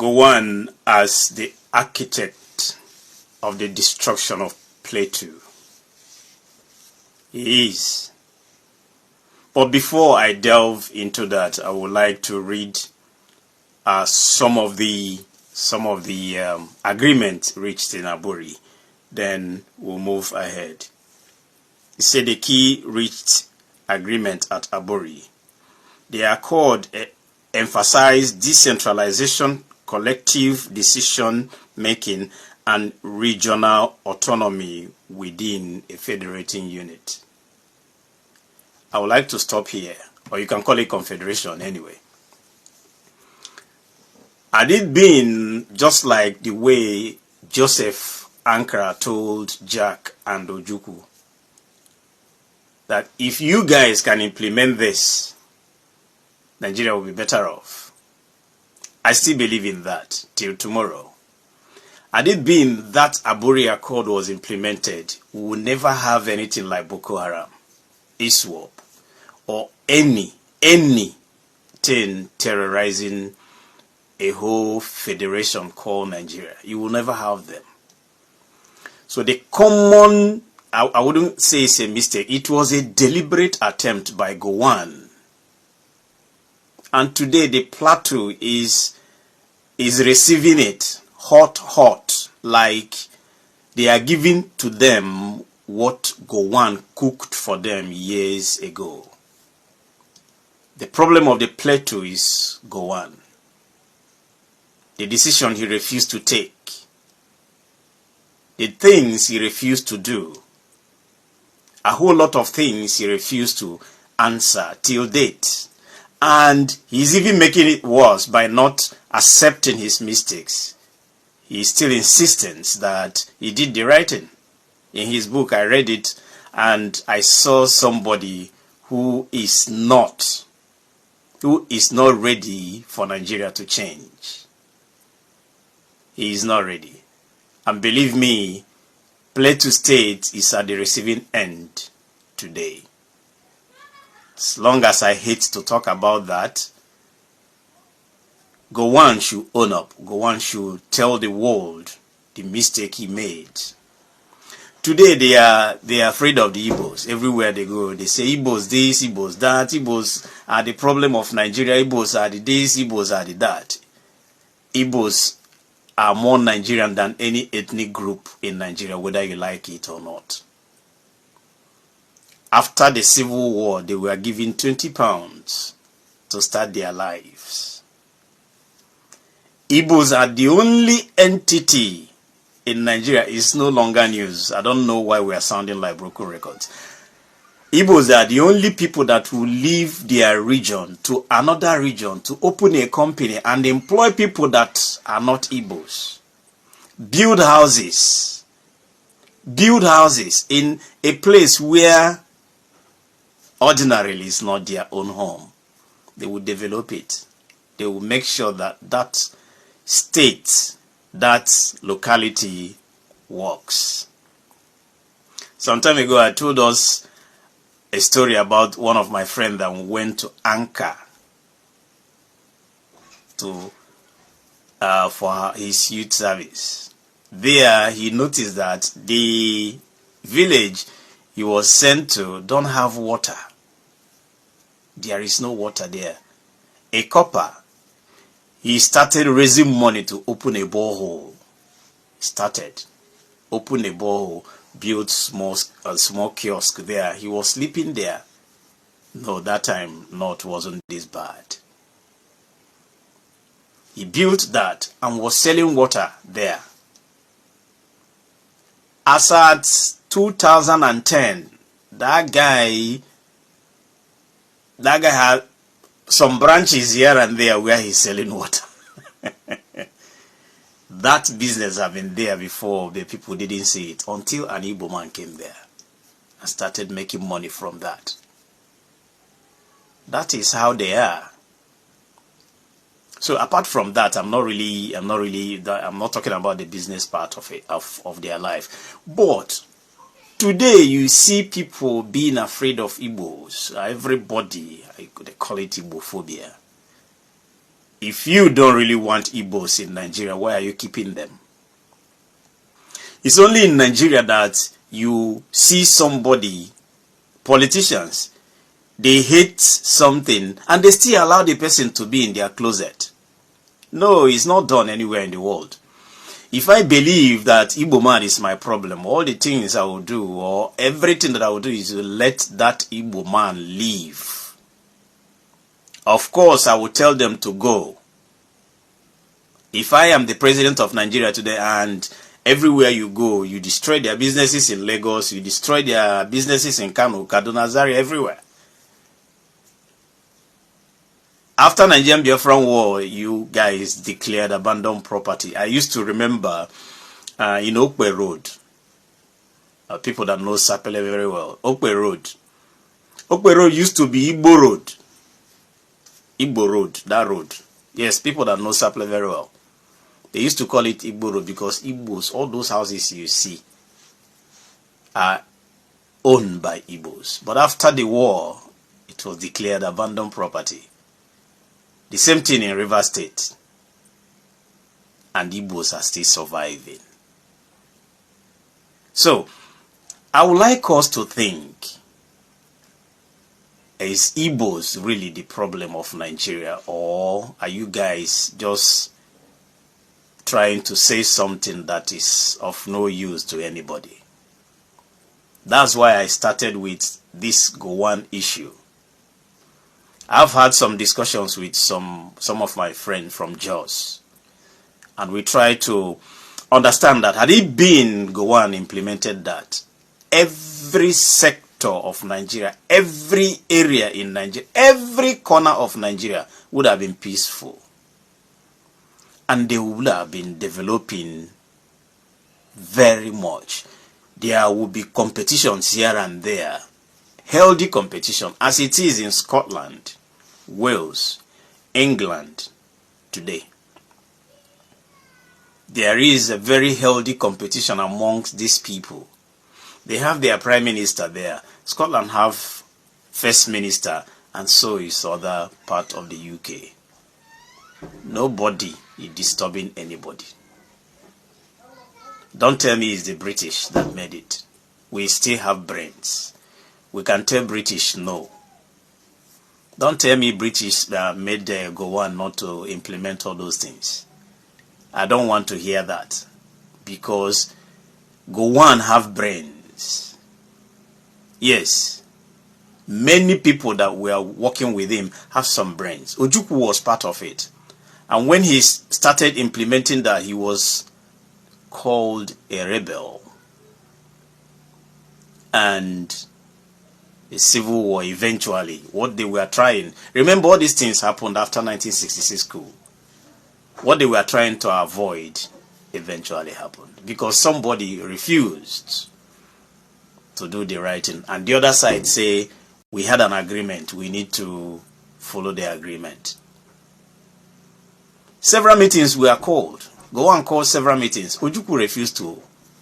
Gowon as the architect of the destruction of Plateau. He is. But before I delve into that, I would like to read some of the agreements reached in Aburi. Then we'll move ahead. He said the key reached agreement at Aburi. The accord emphasized decentralization, collective decision making, and regional autonomy within a federating unit. I would like to stop here, or you can call it confederation anyway. Had it been just like the way Joseph Ankara told Jack and Ojukwu, that if you guys can implement this, Nigeria will be better off. I still believe in that till tomorrow. Had it been that Aburi Accord was implemented, we would never have anything like Boko Haram, ISWAP, or anything terrorizing a whole federation called Nigeria. You will never have them. So the common, I wouldn't say it's a mistake, it was a deliberate attempt by Gowon. And today the Plateau is receiving it hot, like they are giving to them what Gowon cooked for them years ago. The problem of the Plateau is Gowon. The decision he refused to take. The things he refused to do. A whole lot of things he refused to answer till date. And he's even making it worse by not accepting his mistakes. He's still insistent that he did the right thing. In his book, I read it, and I saw somebody who is not ready for Nigeria to change. He is not ready. And believe me, Plateau State is at the receiving end today. As long as I hate to talk about that, Gowon should own up. Gowon should tell the world the mistake he made. Today they are afraid of the Igbos. Everywhere they go, they say Igbos this, Igbos that. Igbos are the problem of Nigeria. Igbos are the this, Igbos are the that. Igbos are more Nigerian than any ethnic group in Nigeria, whether you like it or not. After the Civil War, they were given £20 to start their lives. Igbos are the only entity in Nigeria. It's no longer news. I don't know why we are sounding like broken records. Igbos are the only people that will leave their region to another region to open a company and employ people that are not Igbos. Build houses in a place where ordinarily it's not their own home. They will develop it. They will make sure that that state, that locality works. Some time ago, I told us a story about one of my friends that went to Anchor for his youth service. There, he noticed that the village he was sent to don't have water. There is no water there. A copper. He started raising money to open a borehole. Open a borehole, built a small kiosk there. He was sleeping there. No, that time not wasn't this bad. He built that and was selling water there. As at 2010, that guy had some branches here and there where he's selling water. That business had been there before, the people didn't see it until an Igbo man came there and started making money from that. That is how they are. So apart from that, I'm not talking about the business part of it, of their life. But today you see people being afraid of Igbos. Everybody, they call it Igbophobia. If you don't really want Igbos in Nigeria, why are you keeping them? It's only in Nigeria that you see somebody, politicians, they hate something and they still allow the person to be in their closet. No, it's not done anywhere in the world. If I believe that Igbo man is my problem, all the things I will do, or everything that I will do, is to let that Igbo man leave. Of course, I will tell them to go. If I am the president of Nigeria today and everywhere you go, you destroy their businesses in Lagos, you destroy their businesses in Kano, Kaduna, Zaria, everywhere. After Nigerian Biafra War, you guys declared abandoned property. I used to remember in Okwe Road, people that know Sapele very well, Okwe Road. Okwe Road used to be Igbo Road. Igbo Road, that road. Yes, people that know Sapele very well. They used to call it Igbo Road because Igbos, all those houses you see, are owned by Igbos. But after the war, it was declared abandoned property. The same thing in River State. And Igbos are still surviving. So, I would like us to think, is Igbos really the problem of Nigeria, or are you guys just trying to say something that is of no use to anybody? That's why I started with this Gowon issue. I've had some discussions with some of my friends from Jos, and we try to understand that had it been Gowon implemented that, every sector of Nigeria, every area in Nigeria, every corner of Nigeria would have been peaceful. And they would have been developing very much. There will be competitions here and there. Healthy competition, as it is in Scotland, Wales, England today. There is a very healthy competition amongst these people. They have their prime minister there. Scotland have first minister, and so is other part of the UK. Nobody is disturbing anybody. Don't tell me it's the British that made it. We still have brains. We can tell British no. Don't tell me British that made Gowon not to implement all those things. I don't want to hear that, because Gowon have brains. Yes, many people that were working with him have some brains. Ojukwu was part of it. And when he started implementing that, he was called a rebel. And a civil war eventually, what they were trying. Remember, all these things happened after 1966 coup. What they were trying to avoid eventually happened, because somebody refused to do the right thing. And the other side say, we had an agreement, we need to follow the agreement. Several meetings were called. Gowon called several meetings. Ojukwu refused to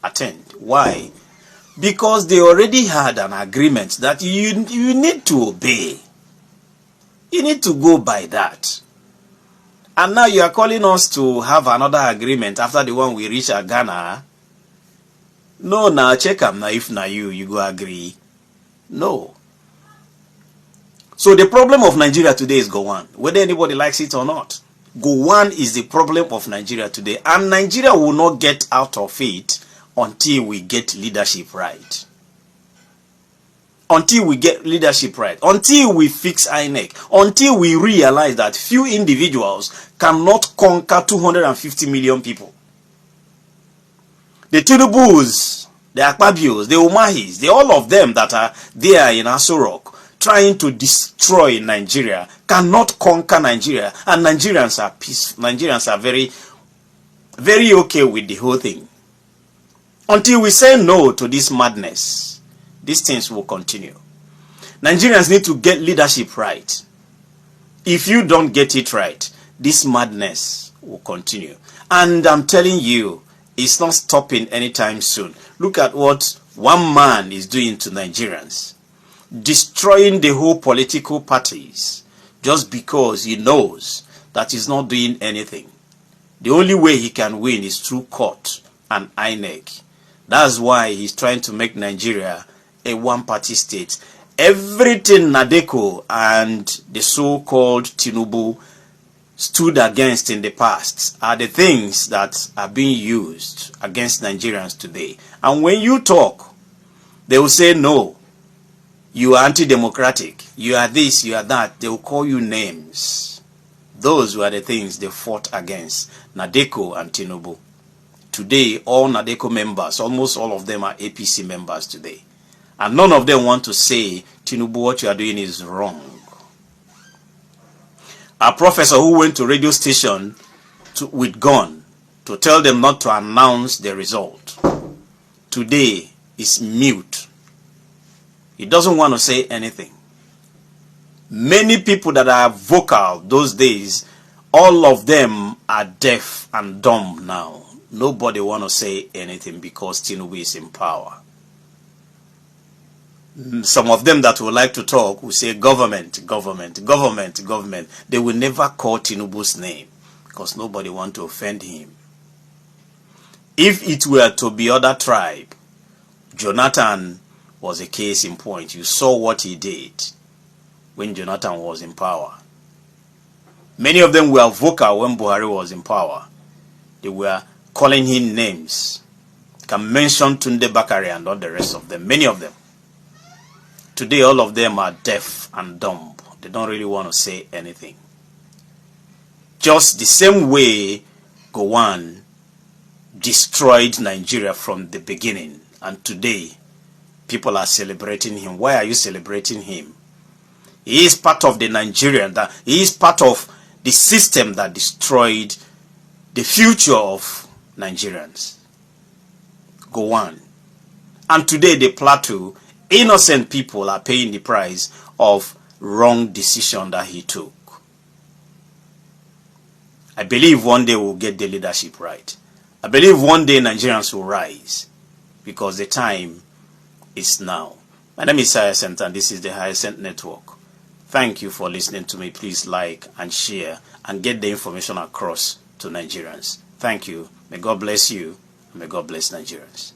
attend. Why? Because they already had an agreement that you need to obey. You need to go by that. And now you are calling us to have another agreement after the one we reached at Ghana. No, now check them now. If now you go agree. No. So the problem of Nigeria today is Gowon, whether anybody likes it or not. Gowon is the problem of Nigeria today, and Nigeria will not get out of it until we get leadership right. Until we get leadership right. Until we fix INEC. Until we realize that few individuals cannot conquer 250 million people. The Tinubus, the Akpabios, the Umahis, all of them that are there in Aso Rock trying to destroy Nigeria cannot conquer Nigeria, and Nigerians are peaceful. Nigerians are very, very okay with the whole thing. Until we say no to this madness, these things will continue. Nigerians need to get leadership right. If you don't get it right, this madness will continue. And I'm telling you, it's not stopping anytime soon. Look at what one man is doing to Nigerians. Destroying the whole political parties just because he knows that is not doing anything. The only way he can win is through court and INEC. That's why he's trying to make Nigeria a one-party state. Everything Nadeko and the so-called Tinubu stood against in the past are the things that are being used against Nigerians today. And when you talk, they will say, no, you are anti-democratic, you are this, you are that. They will call you names. Those were the things they fought against, Nadeko and Tinubu. Today, all Nadeko members, almost all of them are APC members today. And none of them want to say, Tinubu, what you are doing is wrong. A professor who went to radio station with gun to tell them not to announce the result, today is mute. He doesn't want to say anything. Many people that are vocal those days, all of them are deaf and dumb now. Nobody want to say anything because Tinubu is in power. Some of them that would like to talk will say government, government, government, government. They will never call Tinubu's name because nobody want to offend him. If it were to be other tribe, Jonathan was a case in point. You saw what he did when Jonathan was in power. Many of them were vocal when Buhari was in power. They were calling him names. You can mention Tunde Bakari and all the rest of them, many of them. Today, all of them are deaf and dumb. They don't really want to say anything. Just the same way Gowon destroyed Nigeria from the beginning. And today, people are celebrating him. Why are you celebrating him? He is part of the Nigerian. He is part of the system that destroyed the future of Nigerians. Gowon. And today, the Plateau, innocent people are paying the price of wrong decision that he took. I believe one day we'll get the leadership right. I believe one day Nigerians will rise because the time is now. My name is Hyacinth and this is the Hyacinth Network. Thank you for listening to me. Please like and share and get the information across to Nigerians. Thank you. May God bless you. And may God bless Nigerians.